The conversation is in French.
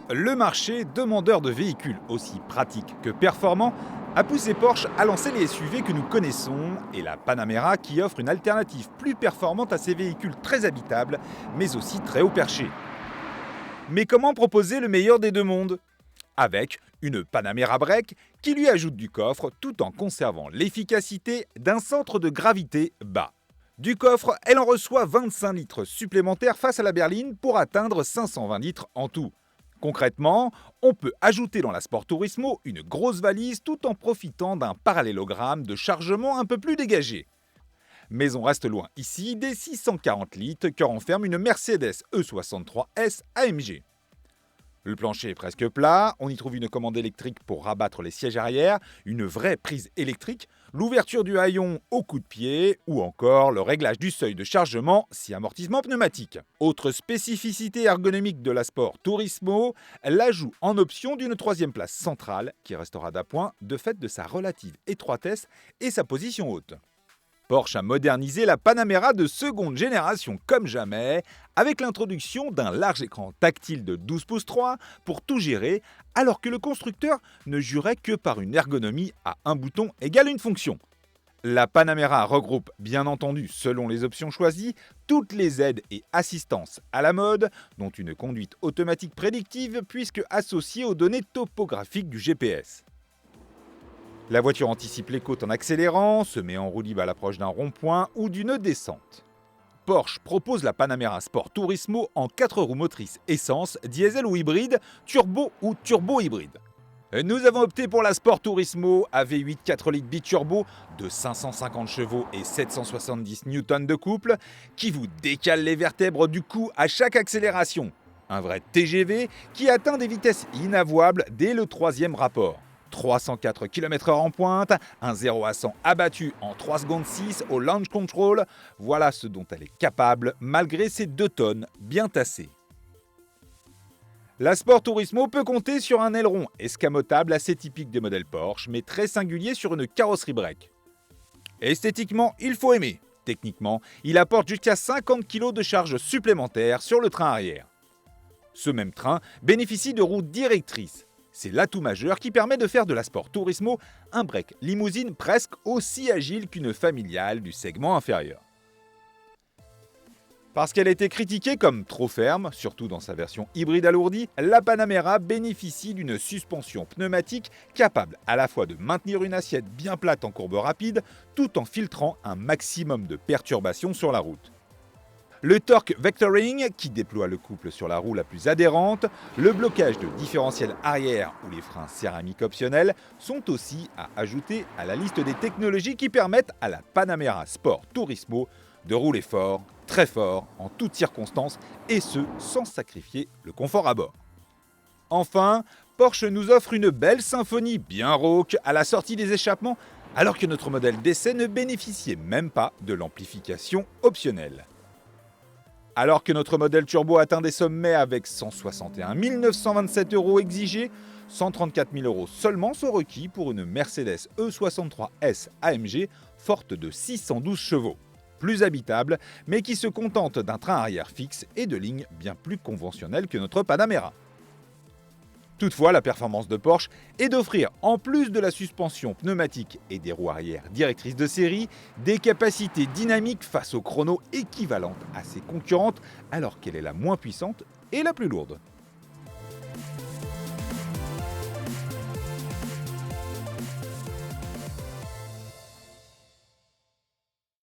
Le marché, demandeur de véhicules aussi pratiques que performants, a poussé Porsche à lancer les SUV que nous connaissons et la Panamera qui offre une alternative plus performante à ces véhicules très habitables, mais aussi très haut perché. Mais comment proposer le meilleur des deux mondes? Avec une Panamera break qui lui ajoute du coffre tout en conservant l'efficacité d'un centre de gravité bas. Du coffre, elle en reçoit 25 litres supplémentaires face à la berline pour atteindre 520 litres en tout. Concrètement, on peut ajouter dans la Sport Turismo une grosse valise tout en profitant d'un parallélogramme de chargement un peu plus dégagé. Mais on reste loin ici des 640 litres que renferme une Mercedes E63S AMG. Le plancher est presque plat, on y trouve une commande électrique pour rabattre les sièges arrière, une vraie prise électrique, l'ouverture du haillon au coup de pied ou encore le réglage du seuil de chargement si amortissement pneumatique. Autre spécificité ergonomique de la Sport Turismo, l'ajout en option d'une troisième place centrale qui restera d'appoint de fait de sa relative étroitesse et sa position haute. Porsche a modernisé la Panamera de seconde génération comme jamais, avec l'introduction d'un large écran tactile de 12 pouces 3 pour tout gérer, alors que le constructeur ne jurait que par une ergonomie à un bouton égale une fonction. La Panamera regroupe, bien entendu, selon les options choisies, toutes les aides et assistances à la mode, dont une conduite automatique prédictive puisque associée aux données topographiques du GPS. La voiture anticipe les côtes en accélérant, se met en roue libre à l'approche d'un rond-point ou d'une descente. Porsche propose la Panamera Sport Turismo en 4 roues motrices essence, diesel ou hybride, turbo ou turbo-hybride. Nous avons opté pour la Sport Turismo à V8 4 litres biturbo de 550 chevaux et 770 Newton de couple qui vous décale les vertèbres du cou à chaque accélération. Un vrai TGV qui atteint des vitesses inavouables dès le 3e rapport. 304 km/h en pointe, un 0 à 100 abattu en 3 secondes 6 au launch control, voilà ce dont elle est capable malgré ses 2 tonnes bien tassées. La Sport Turismo peut compter sur un aileron escamotable assez typique des modèles Porsche, mais très singulier sur une carrosserie break. Esthétiquement, il faut aimer. Techniquement, il apporte jusqu'à 50 kg de charge supplémentaire sur le train arrière. Ce même train bénéficie de roues directrices. C'est l'atout majeur qui permet de faire de la Sport Turismo un break limousine presque aussi agile qu'une familiale du segment inférieur. Parce qu'elle a été critiquée comme trop ferme, surtout dans sa version hybride alourdie, la Panamera bénéficie d'une suspension pneumatique capable à la fois de maintenir une assiette bien plate en courbe rapide, tout en filtrant un maximum de perturbations sur la route. Le torque vectoring qui déploie le couple sur la roue la plus adhérente, le blocage de différentiel arrière ou les freins céramiques optionnels sont aussi à ajouter à la liste des technologies qui permettent à la Panamera Sport Turismo de rouler fort, très fort, en toutes circonstances et ce sans sacrifier le confort à bord. Enfin, Porsche nous offre une belle symphonie bien rauque à la sortie des échappements alors que notre modèle d'essai ne bénéficiait même pas de l'amplification optionnelle. Alors que notre modèle turbo atteint des sommets avec 161 927 € exigés, 134 000 € seulement sont requis pour une Mercedes E63S AMG forte de 612 chevaux. Plus habitable, mais qui se contente d'un train arrière fixe et de lignes bien plus conventionnelles que notre Panamera. Toutefois, la performance de Porsche est d'offrir, en plus de la suspension pneumatique et des roues arrière directrices de série, des capacités dynamiques face au chrono équivalentes à ses concurrentes, alors qu'elle est la moins puissante et la plus lourde.